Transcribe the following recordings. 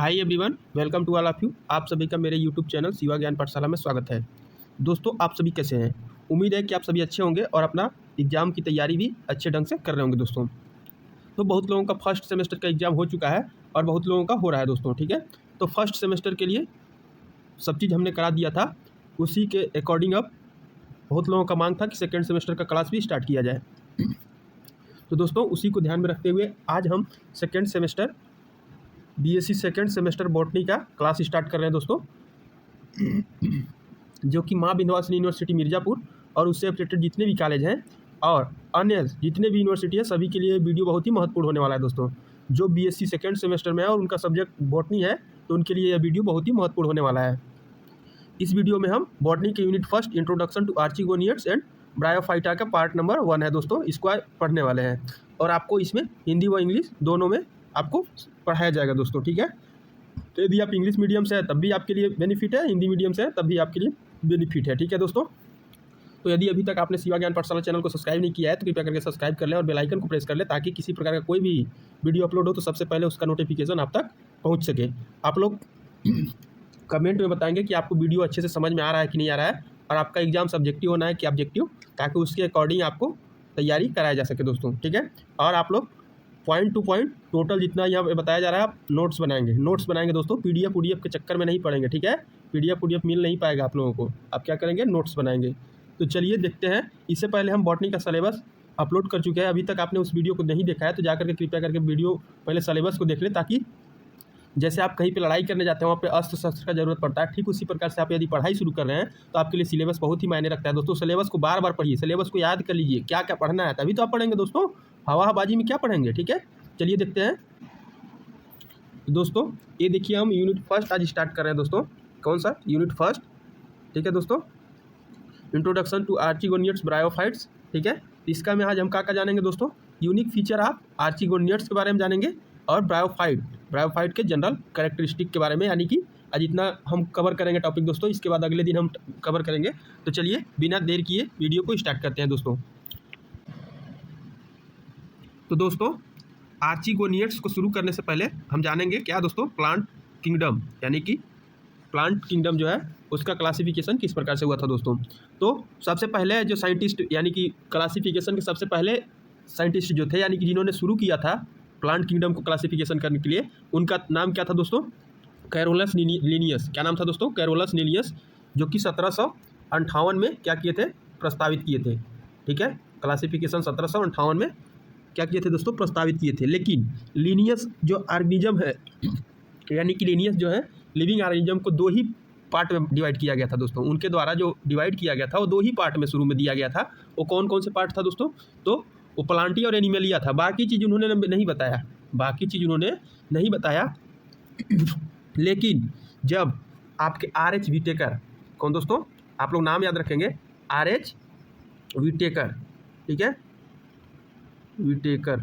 Hi everyone, welcome to all of you. आप सभी का मेरे यूट्यूब चैनल शिवा ज्ञान पाठशाला में स्वागत है। दोस्तों, आप सभी कैसे हैं? उम्मीद है कि आप सभी अच्छे होंगे और अपना एग्ज़ाम की तैयारी भी अच्छे ढंग से कर रहे होंगे दोस्तों। तो बहुत लोगों का फर्स्ट सेमेस्टर का एग्ज़ाम हो चुका है और बहुत लोगों का हो रहा है दोस्तों, ठीक है। तो फर्स्ट सेमेस्टर के लिए सब चीज़ हमने करा दिया था, उसी के अकॉर्डिंग अब बहुत लोगों का मांग था कि सेकेंड सेमेस्टर का क्लास भी स्टार्ट किया जाए। तो दोस्तों, उसी को ध्यान में रखते हुए आज हम second semester BSc second semester botany का क्लास स्टार्ट कर रहे हैं दोस्तों, जो कि माँ विंध्यवासिनी यूनिवर्सिटी मिर्ज़ापुर और उससे एफिलिएटेड जितने भी कॉलेज हैं और अन्य जितने भी यूनिवर्सिटी है सभी के लिए वीडियो बहुत ही महत्वपूर्ण होने वाला है दोस्तों। जो बीएससी सेकेंड सेमेस्टर में है और उनका सब्जेक्ट बॉटनी है तो उनके लिए यह वीडियो बहुत ही महत्वपूर्ण होने वाला है। इस वीडियो में हम बॉटनी के unit first introduction to archegoniates and bryophyta का पार्ट नंबर 1 है दोस्तों, इसको पढ़ने वाले हैं और आपको इसमें हिंदी व इंग्लिश दोनों में आपको पढ़ाया जाएगा दोस्तों, ठीक है। तो यदि आप इंग्लिश मीडियम से है तब भी आपके लिए बेनिफिट है, हिंदी मीडियम से है तब भी आपके लिए बेनिफिट है, ठीक है दोस्तों। तो यदि अभी तक आपने शिवा ज्ञान पाठशाला चैनल को सब्सक्राइब नहीं किया है तो कृपया करके सब्सक्राइब कर लें और बेल आइकन को प्रेस कर लें ताकि किसी प्रकार का कोई भी वीडियो अपलोड हो तो सबसे पहले उसका नोटिफिकेशन आप तक पहुँच सके। आप लोग कमेंट में बताएंगे कि आपको वीडियो अच्छे से समझ में आ रहा है कि नहीं आ रहा है और आपका एग्जाम सब्जेक्टिव होना है कि ऑब्जेक्टिव, ताकि उसके अकॉर्डिंग आपको तैयारी कराया जा सके दोस्तों, ठीक है। और आप लोग पॉइंट टू पॉइंट टोटल जितना यहाँ पे बताया जा रहा है आप नोट्स बनाएंगे दोस्तों। पीडीएफ के चक्कर में नहीं पढ़ेंगे, ठीक है। पीडीएफ मिल नहीं पाएगा आप लोगों को, आप क्या करेंगे, नोट्स बनाएंगे। तो चलिए देखते हैं। इससे पहले हम बॉटनी का सिलेबस अपलोड कर चुके हैं, अभी तक आपने उस वीडियो को नहीं देखा है तो जाकर के कृपया करके वीडियो पहले सिलेबस को देख लें, ताकि जैसे आप कहीं पे लड़ाई करने जाते हैं वहाँ पे अस्त्र शस्त्र का जरूरत पड़ता है, ठीक उसी प्रकार से आप यदि पढ़ाई शुरू कर रहे हैं तो आपके लिए सिलेबस बहुत ही मायने रखता है दोस्तों। सिलेबस को बार बार पढ़िए, सिलेबस को याद कर लीजिए क्या क्या पढ़ना है, तभी तो आप पढ़ेंगे दोस्तों। हवाबाजी में क्या पढ़ेंगे, ठीक है। चलिए देखते हैं दोस्तों। ये देखिए, हम यूनिट फर्स्ट आज स्टार्ट कर रहे हैं दोस्तों। कौन सा? यूनिट फर्स्ट, ठीक है दोस्तों, इंट्रोडक्शन टू आर्चिगोनियड्स ब्रायोफाइट्स, ठीक है। इसका में आज हम क्या जानेंगे दोस्तों, यूनिक फीचर ऑफ आर्चिगोनियड्स के बारे में जानेंगे और ब्रायोफाइट के जनरल कैरेक्टरिस्टिक के बारे में, यानी कि आज इतना हम कवर करेंगे टॉपिक दोस्तों। इसके बाद अगले दिन हम कवर करेंगे। तो चलिए बिना देर किए वीडियो को स्टार्ट करते हैं दोस्तों। तो दोस्तों, आर्चिगोनियड्स को शुरू करने से पहले हम जानेंगे क्या दोस्तों, प्लांट किंगडम, यानी कि प्लांट किंगडम जो है उसका क्लासिफिकेशन किस प्रकार से हुआ था दोस्तों। तो सबसे पहले जो साइंटिस्ट, यानी कि क्लासिफिकेशन के सबसे पहले साइंटिस्ट जो थे, यानी कि जिन्होंने शुरू किया था प्लांट किंगडम को क्लासिफिकेशन करने के लिए, उनका नाम क्या था दोस्तों, कैरोलस लिनियस। क्या नाम था दोस्तों, कैरोलस लिनियस, जो कि 1758 में क्या किए थे, प्रस्तावित किए थे, ठीक है। क्लासिफिकेशन 1758 में क्या किए थे दोस्तों, प्रस्तावित किए थे। लेकिन लिनियस जो ऑर्गेनिज्म है, यानी कि लिनियस जो है लिविंग ऑर्गेनिज्म को दो ही पार्ट में डिवाइड किया गया था दोस्तों। उनके द्वारा जो डिवाइड किया गया था वो दो ही पार्ट में शुरू में दिया गया था। वो कौन कौन से पार्ट था दोस्तों, तो वो प्लांटी और एनिमलिया था। बाकी चीज़ उन्होंने नहीं बताया, लेकिन जब आपके आर.एच. विटेकर, कौन दोस्तों, आप लोग नाम याद रखेंगे, आर.एच. विटेकर, ठीक है, विटेकर,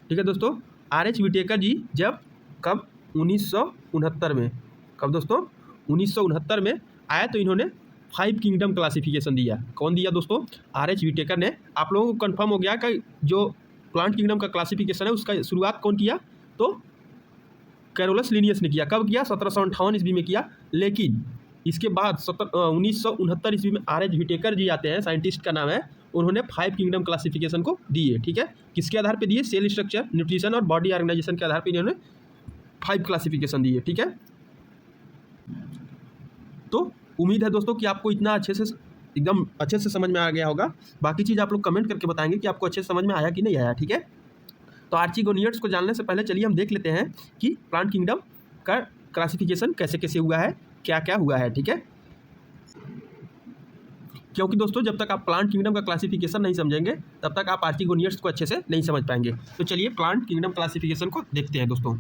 ठीक है दोस्तों। आर.एच. विटेकर जी जब कब 1969 में, कब दोस्तों, 1969 में आया तो इन्होंने 5 किंगडम क्लासिफिकेशन दिया। कौन दिया दोस्तों, आर.एच. विटेकर ने। आप लोगों को कंफर्म हो गया कि जो प्लांट किंगडम का क्लासिफिकेशन है उसका शुरुआत कौन किया, तो कैरोलस लिनियस ने किया। कब किया, 1758 ईस्वी में किया। लेकिन इसके बाद 1969 ईस्वी में आर.एच. विटेकर जी आते हैं, साइंटिस्ट का नाम है, उन्होंने 5 किंगडम क्लासिफिकेशन को दिए, ठीक है। किसके आधार पे दिए, सेल स्ट्रक्चर, न्यूट्रिशन और बॉडी ऑर्गेनाइजेशन के आधार पे इन्होंने 5 क्लासिफिकेशन दिए, ठीक है। तो उम्मीद है दोस्तों कि आपको इतना एकदम अच्छे से समझ में आ गया होगा। बाकी चीज़ आप लोग कमेंट करके बताएंगे कि आपको अच्छे से समझ में आया कि नहीं आया, ठीक है। तो आर्चिगोनियड्स को जानने से पहले चलिए हम देख लेते हैं कि प्लांट किंगडम का क्लासिफिकेशन कैसे कैसे हुआ है, क्या क्या हुआ है, ठीक है। क्योंकि दोस्तों जब तक आप प्लांट किंगडम का क्लासिफिकेशन नहीं समझेंगे तब तक आप आर्चिगोनियड्स को अच्छे से नहीं समझ पाएंगे। तो चलिए प्लांट किंगडम क्लासिफिकेशन को देखते हैं दोस्तों।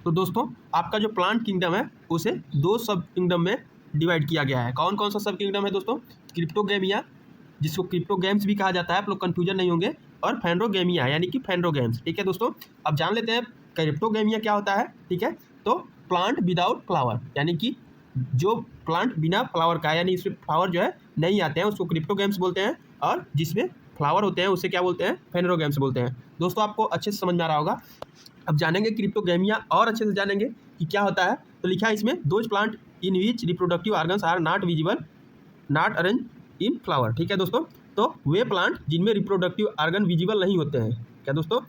तो दोस्तों, आपका जो प्लांट किंगडम है उसे 2 सब किंगडम में डिवाइड किया गया है। कौन कौन सा सब किंगडम है दोस्तों, क्रिप्टोगेमिया, जिसको क्रिप्टोगेम्स भी कहा जाता है, आप लोग कन्फ्यूजन नहीं होंगे, और फेंड्रोगेमिया, यानी कि फेंड्रोगेम्स, ठीक है दोस्तों। अब जान लेते हैं क्रिप्टोगेमिया क्या होता है, ठीक है। तो प्लांट विदाउट फ्लावर, यानी कि जो प्लांट बिना फ्लावर का, यानी इसमें फ्लावर जो है नहीं आते हैं, उसको क्रिप्टोगेम्स बोलते हैं। और जिसमें फ्लावर होते हैं उसे क्या बोलते हैं, फेनरोगैम्स बोलते हैं। दोस्तों आपको अच्छे से समझ में आ रहा होगा। अब जानेंगे क्रिप्टोगैमिया और अच्छे से जानेंगे कि क्या होता है। तो लिखा है इसमें, those plant in which reproductive organs are not visible not arrange in flower. ठीक है दोस्तों, तो वे प्लांट जिनमें रिप्रोडक्टिव ऑर्गन विजिबल नहीं होते हैं, क्या दोस्तों,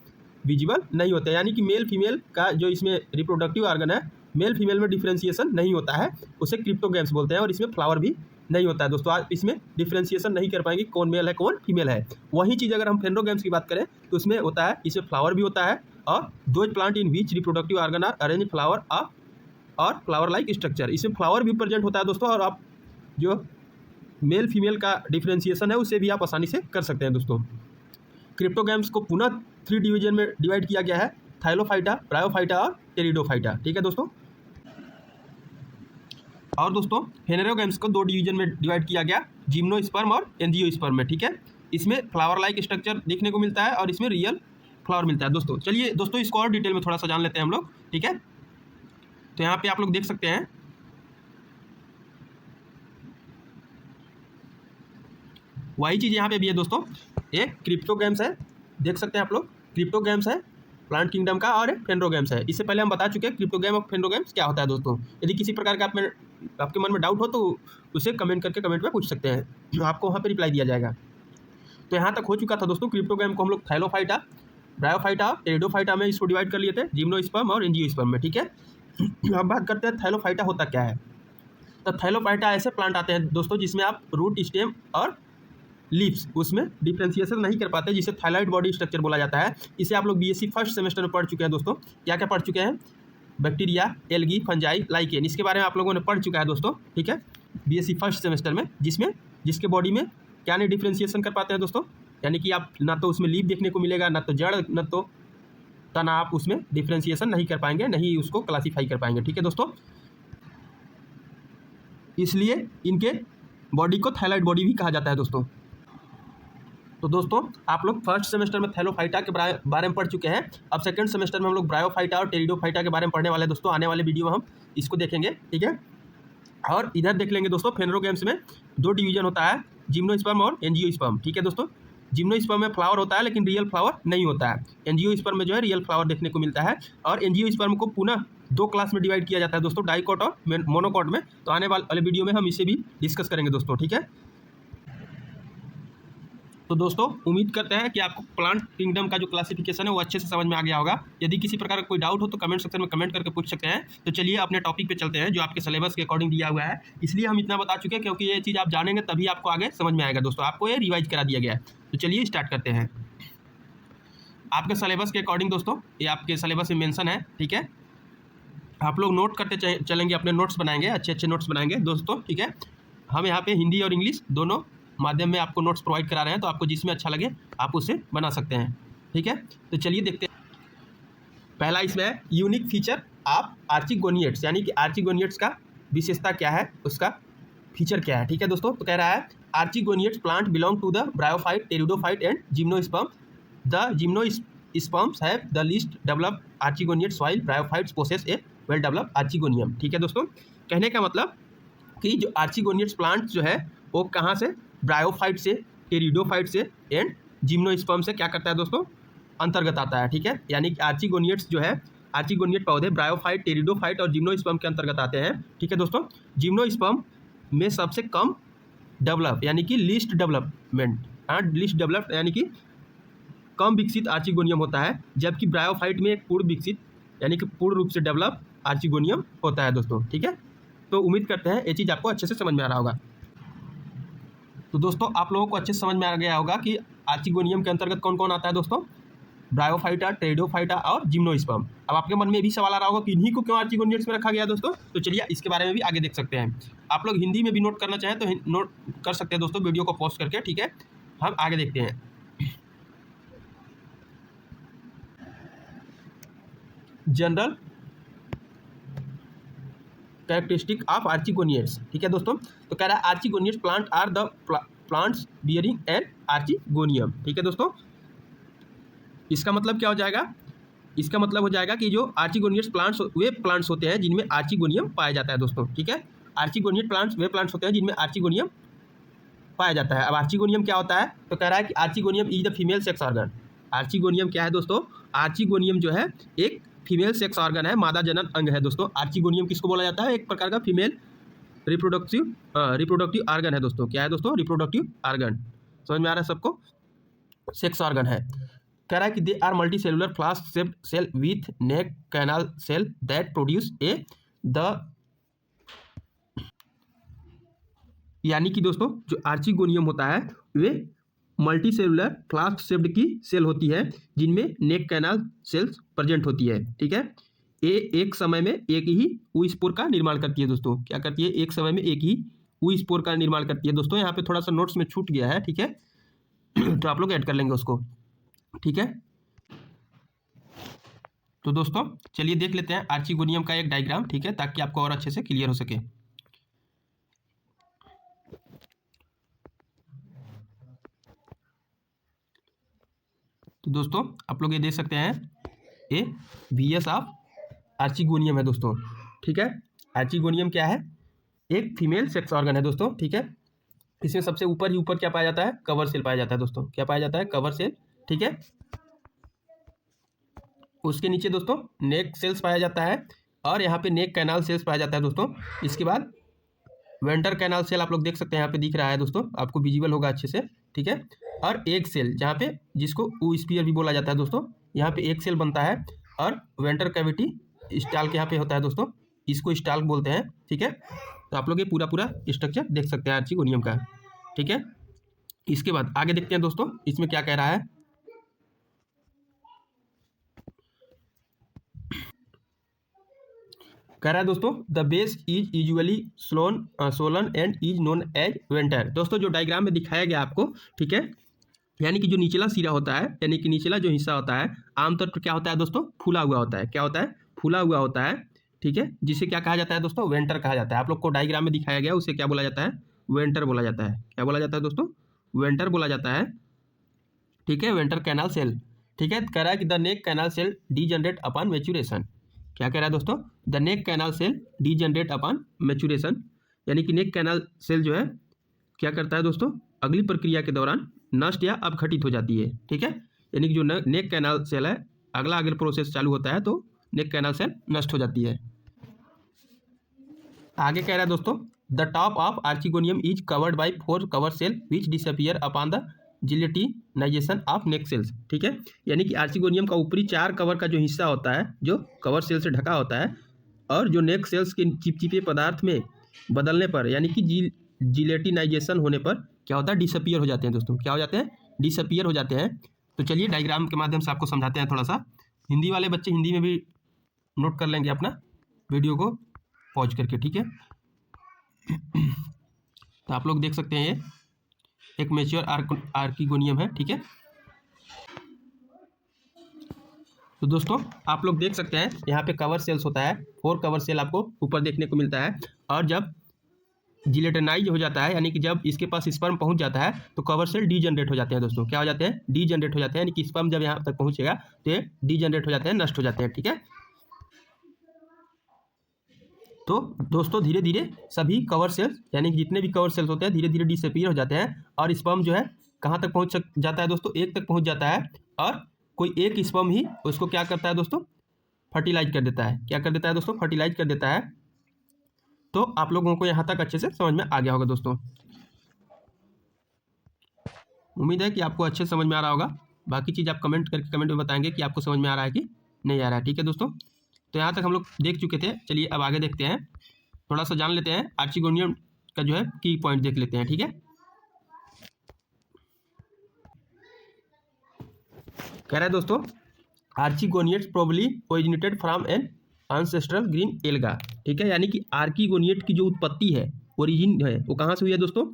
विजिबल नहीं होते हैं, यानी कि मेल फीमेल का जो इसमें रिप्रोडक्टिव ऑर्गन है, मेल फीमेल में डिफ्रेंशिएशन नहीं होता है, उसे क्रिप्टोगैम्स बोलते हैं। और इसमें फ्लावर भी नहीं होता है दोस्तों, आप इसमें डिफ्रेंशिएशन नहीं कर पाएंगे कौन मेल है कौन फीमेल है। वही चीज़ अगर हम फेनरोगैम्स की बात करें तो उसमें होता है, इसमें फ्लावर भी होता है, और those plant in which reproductive organ are arrange flower और फ्लावर लाइक स्ट्रक्चर, इसमें फ्लावर भी प्रेजेंट होता है दोस्तों। और आप जो मेल फीमेल का डिफ्रेंशिएशन है उसे भी आप आसानी से कर सकते हैं दोस्तों। क्रिप्टोगैम्स को पुनः 3 डिवीजन में डिवाइड किया गया है, थाइलोफाइटा, ब्रायोफाइटा और टेरिडोफाइटा। ठीक है दोस्तों, और दोस्तों फेनेरोगैम्स को 2 डिवीजन में डिवाइड किया गया, जिम्नोस्पर्म और एंजियोस्पर्म में। ठीक है, इसमें फ्लावर लाइक स्ट्रक्चर देखने को मिलता है और इसमें रियल फ्लावर मिलता है दोस्तों। चलिए दोस्तों इसको और डिटेल में थोड़ा सा जान लेते हैं हम लोग। ठीक है, तो यहाँ पे आप लोग देख सकते हैं, वही चीज़ यहाँ पे भी है दोस्तों। एक क्रिप्टोगैम्स है, देख सकते हैं आप लोग, क्रिप्टोगैम्स है प्लांट किंगडम का, और एक फेनरोगैम्स है। इससे पहले हम बता चुके हैं क्रिप्टोगैम और फेनरोगैम्स क्या होता है दोस्तों। यदि किसी प्रकार का आपके मन में डाउट हो तो उसे कमेंट करके कमेंट में पूछ सकते हैं, जो आपको वहाँ पे रिप्लाई दिया जाएगा। तो यहाँ तक हो चुका था दोस्तों। क्रिप्टोगैम को हम लोग थाइलोफाइटा, ब्रायोफाइटा, टेरिडोफाइटा में इसको डिवाइड कर लिए थे, जिम्नोस्पर्म और एंजियोस्पर्म में। ठीक है, अब बात करते हैं थाइलोफाइटा होता क्या है। तो थाइलोफाइटा ऐसे प्लांट आते हैं दोस्तों जिसमें आप रूट, स्टेम और लीव्स उसमें डिफ्रेंशिएशन नहीं कर पाते, जिसे थाइलॉइड बॉडी स्ट्रक्चर बोला जाता है। इसे आप लोग बीएससी फर्स्ट सेमेस्टर में पढ़ चुके हैं दोस्तों। क्या क्या पढ़ चुके हैं, बैक्टीरिया, एल्गी, फंजाई, लाइकेन, इसके बारे में आप लोगों ने पढ़ चुका है दोस्तों। ठीक है, बीएससी फर्स्ट सेमेस्टर में, जिसके बॉडी में क्या नहीं डिफ्रेंशिएशन कर पाते हैं दोस्तों, यानी कि आप ना तो उसमें लीव देखने को मिलेगा, ना तो जड़, ना तो तना, आप उसमें डिफ्रेंशिएशन नहीं कर पाएंगे, नहीं उसको क्लासीफाई कर पाएंगे। ठीक है दोस्तों, इसलिए इनके बॉडी को थाइलॉइड बॉडी भी कहा जाता है दोस्तों। तो दोस्तों आप लोग फर्स्ट सेमेस्टर में थाइलोफाइटा के बारे में पढ़ चुके हैं। अब सेकंड सेमेस्टर में हम लोग ब्रायोफाइटा और टेरिडोफाइटा के बारे में पढ़ने वाले हैं दोस्तों। आने वाले वीडियो में हम इसको देखेंगे। ठीक है, और इधर देख लेंगे दोस्तों, फेनरोगैम्स में 2 डिवीजन होता है, जिम्नोस्पर्म और एंजियोस्पर्म। ठीक है दोस्तों, जिम्नोस्पर्म में फ्लावर होता है लेकिन रियल फ्लावर नहीं होता है। एंजियोस्पर्म में जो है रियल फ्लावर देखने को मिलता है। और एंजियोस्पर्म को पुनः 2 क्लास में डिवाइड किया जाता है दोस्तों, डाइकोट और मोनोकोट में। तो आने वाले वीडियो में हम इसे भी डिस्कस करेंगे दोस्तों। ठीक है, तो दोस्तों उम्मीद करते हैं कि आपको प्लांट किंगडम का जो क्लासिफिकेशन है वो अच्छे से समझ में आ गया होगा। यदि किसी प्रकार का कोई डाउट हो तो कमेंट सेक्शन में कमेंट करके पूछ सकते हैं। तो चलिए अपने टॉपिक पे चलते हैं जो आपके सिलेबस के अकॉर्डिंग दिया हुआ है। इसलिए हम इतना बता चुके हैं क्योंकि ये चीज़ आप जानेंगे तभी आपको आगे समझ में आएगा दोस्तों। आपको ये रिवाइज करा दिया गया है। तो चलिए स्टार्ट करते हैं। आपके सिलेबस के अकॉर्डिंग दोस्तों, ये आपके सिलेबस में मेंशन है। ठीक है, आप लोग नोट करते चलेंगे, अपने नोट्स बनाएंगे, अच्छे अच्छे नोट्स बनाएंगे दोस्तों। ठीक है, हम यहाँ पे हिंदी और इंग्लिश दोनों माध्यम में आपको नोट्स प्रोवाइड करा रहे हैं, तो आपको जिसमें अच्छा लगे आप उसे बना सकते हैं। ठीक है, तो चलिए देखते हैं। पहला इसमें है यूनिक फीचर ऑफ आर्चिगोनिएट्स, यानी कि आर्चिगोनिएट्स का विशेषता क्या है, उसका फीचर क्या है। ठीक है दोस्तों, तो कह रहा है archegoniates plant belong to the bryophyte, pteridophyte and gymnosperm. The gymnosperms have the least developed archegoniates while bryophytes possess a well developed archegonium. ठीक है दोस्तों, कहने का मतलब कि जो आर्चिगोनिएट्स प्लांट जो है वो कहाँ से, ब्रायोफाइट से, टेरिडोफाइट से एंड जिम्नोस्पर्म से क्या करता है दोस्तों, अंतर्गत आता है। ठीक है, यानी कि आर्चिगोनिएट्स जो है, आर्चिगोनिएट पौधे ब्रायोफाइट, टेरिडोफाइट और जिम्नोस्पर्म के अंतर्गत आते हैं। ठीक है दोस्तों, जिम्नोस्पर्म में सबसे कम डेवलप, यानी कि लीस्ट डेवलपमेंट, लीस्ट डेवलप्ड यानी कि कम विकसित आर्चिगोनियम होता है, जबकि ब्रायोफाइट में पूर्ण विकसित यानी कि पूर्ण रूप से डेवलप आर्चिगोनियम होता है दोस्तों। ठीक है, तो उम्मीद करते हैं ये चीज़ आपको अच्छे से समझ में आ रहा होगा। तो दोस्तों आप लोगों को अच्छे से समझ में आ गया होगा कि आर्चिगोनियम के अंतर्गत कौन कौन आता है दोस्तों, ब्रायोफाइटा, टेरिडोफाइटा और जिम्नोस्पर्म। अब आपके मन में ये भी सवाल आ रहा होगा कि इन्हीं को क्यों आर्चिगोनिएट्स में रखा गया दोस्तों। तो चलिए इसके बारे में भी आगे देख सकते हैं। आप लोग हिंदी में भी नोट करना चाहें तो नोट कर सकते हैं दोस्तों, वीडियो को पॉज करके। ठीक है, हम आगे देखते हैं। General characteristic of archegoniates. ठीक है दोस्तों, तो कह रहा है archegoniates plant are the plants bearing an archegonium. ठीक है दोस्तों, इसका मतलब क्या हो जाएगा, इसका मतलब हो जाएगा कि जो आर्चिगोनिएट्स प्लांट्स वे प्लांट्स होते हैं जिनमें आर्चिगोनियम पाया जाता है दोस्तों। ठीक है, आर्चिगोनिएट प्लांट्स वे प्लांट्स होते हैं जिनमें आर्चिगोनियम पाया जाता है। अब आर्चिगोनियम क्या होता है, तो कह रहा है कि archegonium is the female sex organ. Archegonium क्या है दोस्तों, आर्चिगोनियम जो है एक फीमेल सेक्स ऑर्गन है, मादा जनन अंग है दोस्तों। आर्चिगोनियम किसको बोला जाता है, एक प्रकार का फीमेल रिप्रोडक्टिव ऑर्गन है दोस्तों। क्या है दोस्तों, रिप्रोडक्टिव ऑर्गन। समझ में आ रहा है सबको, सेक्स ऑर्गन है। कह रहा है कि they are multi cellular flask shaped cell with neck canal cell that produce a the, यानी कि दोस्तों जो आर्चिगोनियम होता है वे मल्टी सेलुलर फ्लास्क शेप्ड की सेल होती है जिनमें नेक कैनाल सेल्स प्रेजेंट होती है। ठीक है, ये एक समय में एक ही ऊस्पोर का निर्माण करती है दोस्तों। क्या करती है, एक समय में एक ही ऊस्पोर का निर्माण करती है दोस्तों। यहाँ पे थोड़ा सा नोट्स में छूट गया है, ठीक है तो आप लोग ऐड कर लेंगे उसको, ठीक है। तो दोस्तों चलिए देख लेते हैं आर्चिगोनियम का एक डायग्राम, ठीक है, ताकि आपको और अच्छे से क्लियर हो सके। तो दोस्तों आप लोग ये देख सकते हैं, ये VS ऑफ आर्चिगोनियम है दोस्तों। ठीक है, आर्चिगोनियम क्या है, एक फीमेल सेक्स ऑर्गन है दोस्तों। ठीक है, इसमें सबसे ऊपर ही ऊपर क्या पाया जाता है, कवर सेल पाया जाता है दोस्तों। क्या पाया जाता है, कवर सेल। ठीक है, उसके नीचे दोस्तों नेक सेल्स पाया जाता है और यहाँ पे नेक कैनाल सेल्स पाया जाता है दोस्तों। इसके बाद वेंटर कैनाल सेल आप लोग देख सकते हैं, यहाँ पे दिख रहा है दोस्तों, आपको विजिबल होगा अच्छे से। ठीक है, और एक सेल जहाँ पे जिसको ऊस्फीयर भी बोला जाता है दोस्तों, यहाँ पे एक सेल बनता है और वेंटर कैविटी स्टाल्क यहाँ पे होता है दोस्तों, इसको स्टाल्क बोलते हैं। ठीक है, तो आप लोग ये पूरा स्ट्रक्चर देख सकते हैं आर्चिगोनियम का। ठीक है, इसके बाद आगे देखते हैं दोस्तों इसमें क्या कह रहा है। कह रहा है दोस्तों the base is usually swollen and is known as venter. दोस्तों जो डायग्राम में दिखाया गया आपको, ठीक है, यानी कि जो निचला सिरा होता है, यानी कि निचला जो हिस्सा होता है आमतौर पर क्या होता है दोस्तों, फूला हुआ होता है। क्या होता है, फूला हुआ होता है। ठीक है, जिसे क्या कहा जाता है दोस्तों, वेंटर कहा जाता है। आप लोग को डायग्राम में दिखाया गया उसे क्या बोला जाता है, वेंटर बोला जाता है। क्या बोला जाता है दोस्तों, वेंटर बोला जाता है। ठीक है, वेंटर कैनाल सेल। ठीक है, कह रहा है कि the neck canal cell degenerate upon maturation. क्या कह रहा है दोस्तों, the neck canal cell degenerate upon maturation, यानी कि नेक कैनाल सेल जो है क्या करता है दोस्तों, अगली प्रक्रिया के दौरान नष्ट या अपघटित हो जाती है। ठीक है, यानी कि जो नेक कैनाल सेल है अगला अगर प्रोसेस चालू होता है तो नेक कैनाल सेल नष्ट हो जाती है। आगे कह रहा है दोस्तों the top of archegonium is covered by 4 cover cell which disappear upon the gelatinization of neck cells. ठीक है, यानी कि आर्चिगोनियम का ऊपरी 4 कवर का जो हिस्सा होता है जो कवर सेल से ढका होता है, और जो नेक सेल्स के चिपचिपे पदार्थ में बदलने पर यानी कि जिलेटिनाइजेशन होने पर क्या होता है, डिसअपियर हो जाते हैं दोस्तों। क्या हो जाते हैं, डिसअपियर हो जाते हैं। तो चलिए डायग्राम के माध्यम से आपको समझाते हैं थोड़ा सा। हिंदी वाले बच्चे हिंदी में भी नोट कर लेंगे अपना वीडियो को पॉज करके। ठीक है, तो आप लोग देख सकते हैं ये एक मैच्योर आर्चिगोनियम है। ठीक है, तो दोस्तों आप लोग देख सकते हैं यहाँ पे कवर सेल्स होता है, 4 कवर सेल आपको ऊपर देखने को मिलता है। और जब जिलेटिनाइज हो जाता है यानी कि जब इसके पास स्पर्म पहुंच जाता है तो कवर सेल डीजनरेट हो जाते हैं दोस्तों। क्या हो जाते हैं, डीजनरेट हो जाते हैं, यानी कि स्पर्म जब यहाँ तक पहुंचेगा तो ये डीजनरेट हो जाते हैं, नष्ट हो जाते हैं। ठीक है, तो दोस्तों धीरे धीरे सभी कवर सेल्स यानी कि जितने भी कवर सेल्स होते हैं धीरे धीरे डिसअपीयर हो जाते हैं और स्पर्म जो है कहाँ तक पहुँच जाता है दोस्तों, एक तक पहुँच जाता है। और कोई एक स्पर्म ही उसको क्या करता है दोस्तों, फर्टिलाइज कर देता है। क्या कर देता है दोस्तों, फर्टिलाइज कर देता है। तो आप लोगों को यहाँ तक अच्छे से समझ में आ गया होगा दोस्तों। उम्मीद है कि आपको अच्छे से समझ में आ रहा होगा। बाकी चीज़ आप कमेंट करके कमेंट में बताएंगे कि आपको समझ में आ रहा है कि नहीं आ रहा है। ठीक है दोस्तों, तो यहाँ तक हम लोग देख चुके थे। चलिए अब आगे देखते हैं, थोड़ा सा जान लेते हैं आर्चिगोनियम का जो है की पॉइंट देख लेते हैं। ठीक है, कह रहा है दोस्तों archegoniates probably originated from an ancestral green alga. ठीक है, यानी कि आर्चिगोनियट की जो उत्पत्ति है, ओरिजिन है, वो कहाँ से हुई है दोस्तों,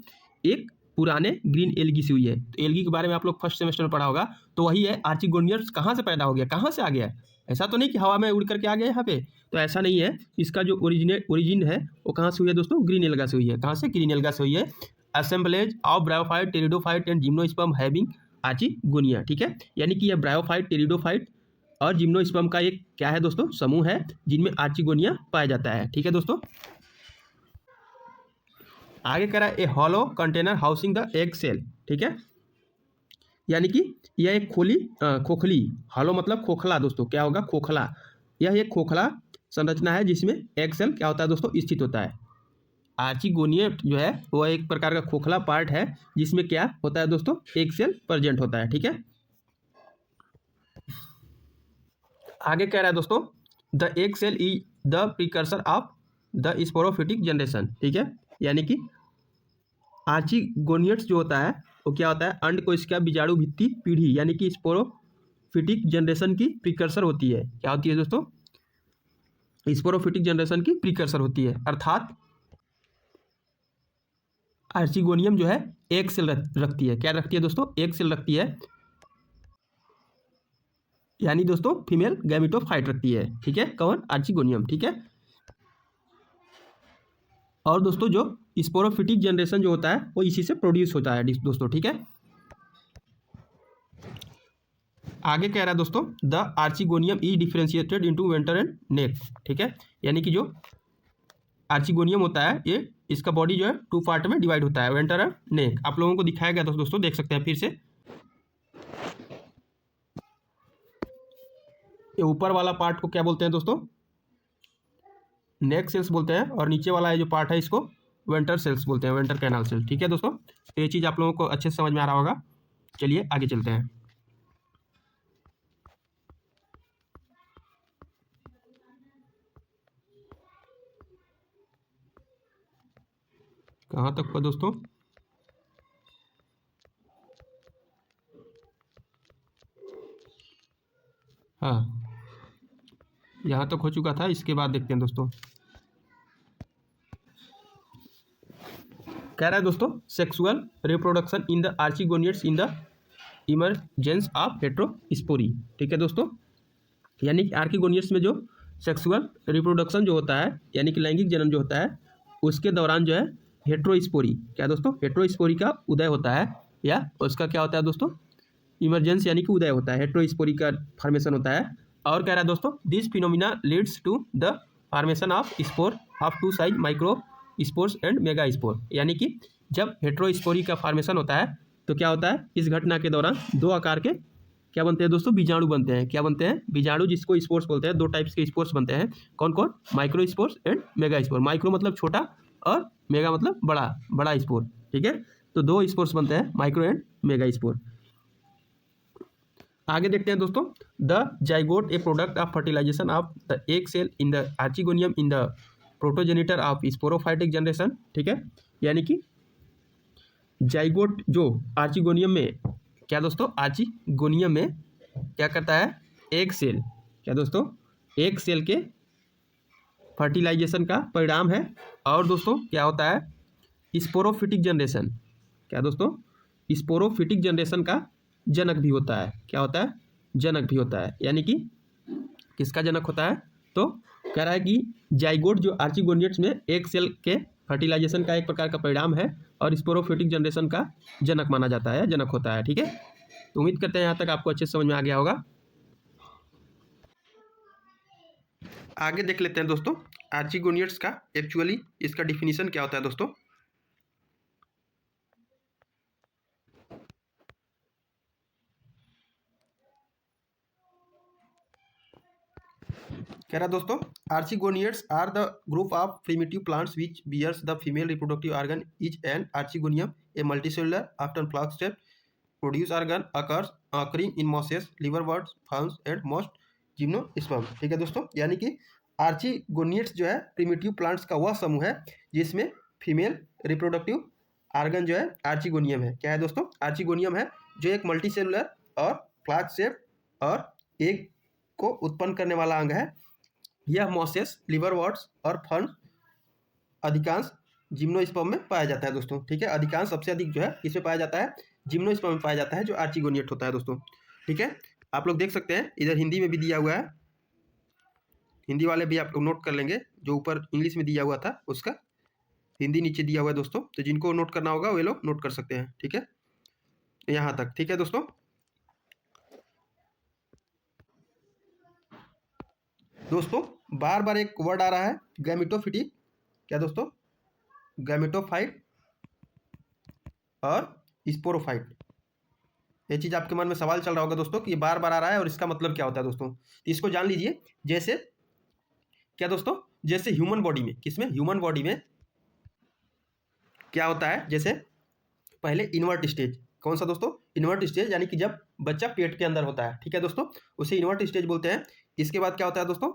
एक पुराने ग्रीन एल्गी से हुई है। तो एल्गी के बारे में आप लोग फर्स्ट सेमेस्टर में पढ़ा होगा। तो वही है, आर्चिगोनियट्स कहाँ से पैदा हो गया, कहाँ से आ गया। ऐसा तो नहीं कि हवा में उड़ करके आ गया यहाँ पे, तो ऐसा नहीं है। इसका जो ओरिजिन है वो कहाँ से हुई है दोस्तों, ग्रीन एल्गा से हुई है। कहाँ से, ग्रीन एल्गा से हुई है। Assemblage of bryophyte, pteridophyte and gymnosperm having archegonia. ठीक है, यानी कि यह ब्रायोफाइट, टेरिडोफाइट और जिम्नोस्पर्म का एक क्या है दोस्तों, समूह है जिनमें आर्चिगोनिया पाया जाता है। ठीक है दोस्तों, आगे कह रहा है a hollow container housing the egg cell, ठीक है, यानी कि यह एक खोखली, हॉलो मतलब खोखला दोस्तों, क्या होगा खोखला, यह एक खोखला संरचना है जिसमें एग सेल क्या होता है दोस्तों स्थित होता है। आर्चिगोनियम जो है वह एक प्रकार का खोखला पार्ट है जिसमें क्या होता है दोस्तों एग सेल प्रेजेंट होता है, ठीक है। आगे कह रहा है दोस्तों the egg cell is the precursor of the sporophytic generation, ठीक है, यानी कि आर्चिगोनियट्स जो होता है वो क्या होता है अंड को इसका बीजाणु भित्ति पीढ़ी यानी कि स्पोरोफिटिक जनरेशन की प्रिकर्सर होती है। क्या होती है दोस्तों स्पोरोफिटिक जनरेशन की प्रिकर्सर होती है, अर्थात आर्चिगोनियम जो है एक सेल रखती है, क्या रखती है दोस्तों एक सेल रखती है, यानी दोस्तों फीमेल गैमेटोफाइट रखती है, ठीक है, कौन आर्चिगोनियम, ठीक है। और दोस्तों जो स्पोरोफिटिक जनरेशन जो होता है वो इसी से प्रोड्यूस होता है दोस्तों, ठीक है। आगे कह रहा है दोस्तों the archegonium is differentiated into venter and neck, ठीक है, यानी कि जो आर्चिगोनियम होता है ये इसका बॉडी जो है 2 पार्ट में डिवाइड होता है, वेंटर एंड नेक। आप लोगों को दिखाया गया दोस्तों देख सकते हैं फिर से, ये ऊपर वाला पार्ट को क्या बोलते हैं दोस्तों नेक सेल्स बोलते हैं, और नीचे वाला ये जो पार्ट है इसको वेंटर सेल्स बोलते हैं, वेंटर कैनाल सेल्स, ठीक है दोस्तों। तो ये चीज़ आप लोगों को अच्छे से समझ में आ रहा होगा। चलिए आगे चलते हैं। कहाँ तक हुआ दोस्तों, हाँ यहाँ तक हो चुका था, इसके बाद देखते हैं दोस्तों। कह रहा है दोस्तों sexual reproduction in the archegoniates in the emergence of heterospory, ठीक है दोस्तों, यानी कि आर्चिगोनियट्स में जो सेक्सुअल रिप्रोडक्शन जो होता है यानी कि लैंगिक जन्म जो होता है उसके दौरान जो है हेट्रोस्पोरी, क्या दोस्तों हेट्रोस्पोरी का उदय होता है, या उसका क्या होता है दोस्तों इमरजेंस यानी कि उदय होता है, हेट्रोस्पोरी का फॉर्मेशन होता है। और कह रहा है दोस्तों this phenomena leads to the formation of spore of 2 size micro spores and mega spore, यानी कि जब हेट्रोस्पोरी का फॉर्मेशन होता है तो क्या होता है इस घटना के दौरान 2 आकार के क्या बनते हैं दोस्तों बीजाणु बनते हैं, क्या बनते हैं बीजाणु, जिसको स्पोर्स बोलते हैं। 2 टाइप्स के स्पोर्स बनते हैं, कौन कौन micro spores and mega spore, micro मतलब छोटा और मेगा मतलब बड़ा स्पोर, ठीक है। तो 2 स्पोर्स बनते हैं माइक्रो एंड मेगा स्पोर। आगे देखते हैं दोस्तों the zygote a product of fertilization of the egg cell in the archegonium in the progenitor of sporophytic generation, ठीक है, यानी कि जाइगोट जो आर्चिगोनियम में क्या दोस्तों आर्चिगोनियम में क्या करता है एग सेल, क्या दोस्तों एग सेल के फर्टिलाइजेशन का परिणाम है। और दोस्तों क्या होता है स्पोरोफिटिक जनरेशन, क्या दोस्तों स्पोरोफिटिक जनरेशन का जनक भी होता है, क्या होता है जनक भी होता है, यानी कि किसका जनक होता है तो कह रहा है कि जाइगोट जो आर्चिगोनियट्स में एक सेल के फर्टिलाइजेशन का एक प्रकार का परिणाम है और स्पोरोफिटिक जनरेशन का जनक माना जाता है, जनक होता है, ठीक है। तो उम्मीद करते हैं यहाँ तक आपको अच्छे से समझ में आ गया होगा। आगे देख लेते हैं दोस्तों आर्चिगोनियट्स का एक्चुअली इसका डिफिनीशन क्या होता है दोस्तों। कह रहा दोस्तों archegoniates are the group of primitive plants which bears the female reproductive organ is an archegonium a multicellular after flask step produce organ occurs occurring in mosses liverworts ferns and most gymnosperm, ठीक है दोस्तों, यानी कि आर्चिगोनियट्स जो है primitive plants का वह समूह है जिसमें फीमेल रिप्रोडक्टिव ऑर्गन जो है आर्चिगोनियम है, क्या है दोस्तों आर्चिगोनियम है, जो एक मल्टीसेलुलर और फ्लास्क शेप और एग को उत्पन्न करने वाला अंग है। यह मॉसेस लिवरवर्ट्स और फर्न अधिकांश जिम्नोस्पर्म में पाया जाता है दोस्तों, ठीक है, अधिकांश सबसे अधिक जो है इसमें पाया जाता है जिम्नोस्पर्म में पाया जाता है जो आर्चिगोनियट होता है दोस्तों, ठीक है। आप लोग देख सकते हैं इधर हिंदी में भी दिया हुआ है, हिंदी वाले भी आप लोग नोट कर लेंगे, जो ऊपर इंग्लिश में दिया हुआ था उसका हिंदी नीचे दिया हुआ है दोस्तों, तो जिनको नोट करना होगा वे लोग नोट कर सकते हैं, ठीक है, यहाँ तक, ठीक है दोस्तों। दोस्तों बार बार एक वर्ड आ रहा है गैमेटोफिटिक, क्या दोस्तों गैमेटोफाइट, और स्पोरोफाइट। ये चीज़ आपके मन में सवाल चल रहा होगा दोस्तों कि ये बार बार आ रहा है और इसका मतलब क्या होता है दोस्तों, तो इसको जान लीजिए। जैसे क्या दोस्तों, जैसे ह्यूमन बॉडी में, किसमें, ह्यूमन बॉडी में क्या होता है, जैसे पहले इन्वर्ट स्टेज, कौन सा दोस्तों, इन्वर्ट स्टेज, यानी कि जब बच्चा पेट के अंदर होता है, ठीक है दोस्तों, उसे इन्वर्ट स्टेज बोलते हैं। इसके बाद क्या होता है दोस्तों,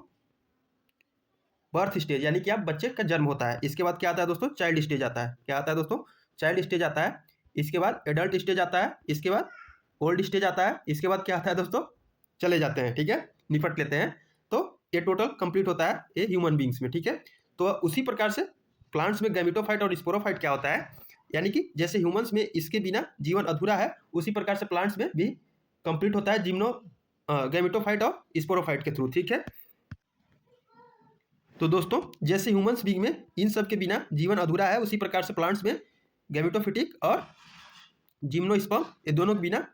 बर्थ स्टेज, यानी कि आप बच्चे का जन्म होता है। इसके बाद क्या आता है दोस्तों, चाइल्ड स्टेज आता है। क्या आता है दोस्तों, चाइल्ड स्टेज आता है। इसके बाद एडल्ट स्टेज आता है। इसके बाद ओल्ड स्टेज आता है। इसके बाद क्या आता है दोस्तों, चले जाते हैं, ठीक है, निपट लेते हैं। तो ये टोटल कंप्लीट होता है ये ह्यूमन बींग्स में, ठीक है। तो उसी प्रकार से प्लांट्स में गैमेटोफाइट और स्पोरोफाइट क्या होता है, यानी कि जैसे ह्यूमंस में इसके बिना जीवन अधूरा है, उसी प्रकार से प्लांट्स में भी कंप्लीट होता है गैमेटोफाइट और स्पोरोफाइट के थ्रू, ठीक है। तो दोस्तों जैसे ह्यूमंस बीइंग में इन सब के बिना जीवन अधूरा है, उसी प्रकार से प्लांट्स में गैमेटोफिटिक और जिम्नोस्पर्म, ये दोनों के बिना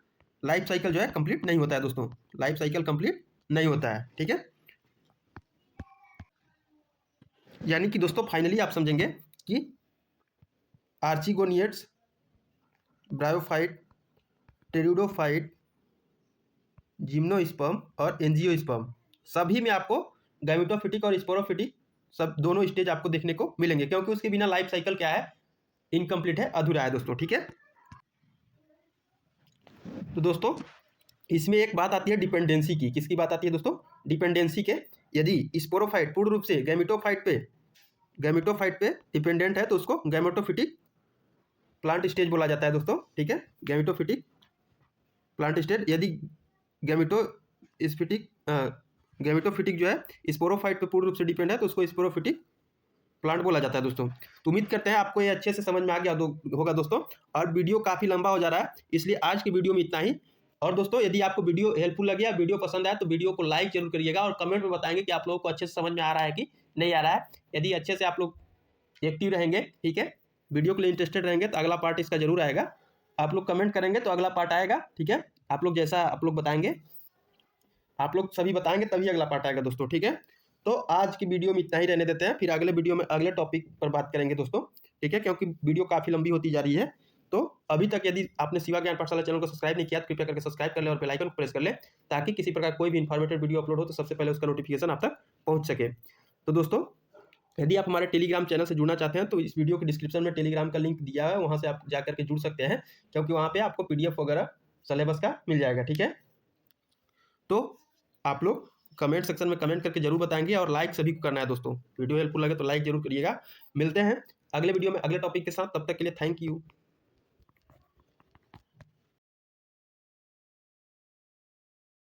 लाइफ साइकिल जो है कंप्लीट नहीं होता है दोस्तों, लाइफ साइकिल कंप्लीट नहीं होता है, ठीक है। यानी कि दोस्तों फाइनली आप समझेंगे कि आर्चिगोनियड्स, ब्रायोफाइट, टेरिडोफाइट, जिम्नोस्पर्म और एंजियोस्पर्म, सभी में आपको गैमेटोफिटिक और स्पोरोफिटिक सब दोनों स्टेज आपको देखने को मिलेंगे, क्योंकि उसके बिना लाइफ साइकिल क्या है, इनकम्प्लीट है, अधूरा है दोस्तों, ठीक है। तो दोस्तों इसमें एक बात आती है डिपेंडेंसी की, किसकी बात आती है दोस्तों, डिपेंडेंसी के। यदि स्पोरोफाइट पूर्ण रूप से गैमेटोफाइट पे डिपेंडेंट है तो उसको गैमेटोफिटिक प्लांट स्टेज बोला जाता है दोस्तों, ठीक है, गैमेटोफिटिक प्लांट स्टेज। यदि गैमेटोफिटिक जो है स्पोरोफाइट पे पूर्ण रूप से डिपेंड है तो उसको स्पोरोफिटिक प्लांट बोला जाता है दोस्तों। तो उम्मीद करते हैं आपको ये अच्छे से समझ में आ गया होगा दोस्तों। और वीडियो काफ़ी लंबा हो जा रहा है, इसलिए आज की वीडियो में इतना ही। और दोस्तों यदि आपको वीडियो हेल्पफुल लगे या वीडियो पसंद आए तो वीडियो को लाइक जरूर करिएगा और कमेंट में बताएंगे कि आप लोगों को अच्छे से समझ में आ रहा है कि नहीं आ रहा है। यदि अच्छे से आप लोग एक्टिव रहेंगे, ठीक है, वीडियो के लिए इंटरेस्टेड रहेंगे तो अगला पार्ट इसका जरूर आएगा। आप लोग कमेंट करेंगे तो अगला पार्ट आएगा, ठीक है। आप लोग जैसा आप लोग बताएंगे, आप लोग सभी बताएंगे तभी अगला पार्ट आएगा दोस्तों, ठीक है। तो आज की वीडियो में इतना ही रहने देते हैं, फिर अगले वीडियो में अगले टॉपिक पर बात करेंगे दोस्तों, ठीक है, क्योंकि वीडियो काफ़ी लंबी होती जा रही है। तो अभी तक यदि आपने शिवा ज्ञान पाठशाला चैनल को सब्सक्राइब नहीं किया तो कृपया करके सब्सक्राइब कर ले और बेल आइकन को प्रेस कर ले, ताकि किसी प्रकार कोई भी इन्फॉर्मेटिव वीडियो अपलोड हो तो सबसे पहले उसका नोटिफिकेशन आप तक पहुंच सके। तो दोस्तों यदि आप हमारे टेलीग्राम चैनल से जुड़ना चाहते हैं तो इस वीडियो के डिस्क्रिप्शन में टेलीग्राम का लिंक दिया है, वहाँ से आप जा करके जुड़ सकते हैं, क्योंकि वहाँ पे आपको PDF वगैरह सिलेबस का मिल जाएगा, ठीक है। तो आप लोग कमेंट सेक्शन में कमेंट करके जरूर बताएंगे और लाइक सभी को करना है दोस्तों। वीडियो हेल्पफुल लगे तो लाइक जरूर करिएगा। मिलते हैं अगले वीडियो में अगले टॉपिक के साथ, तब तक के लिए थैंक यू।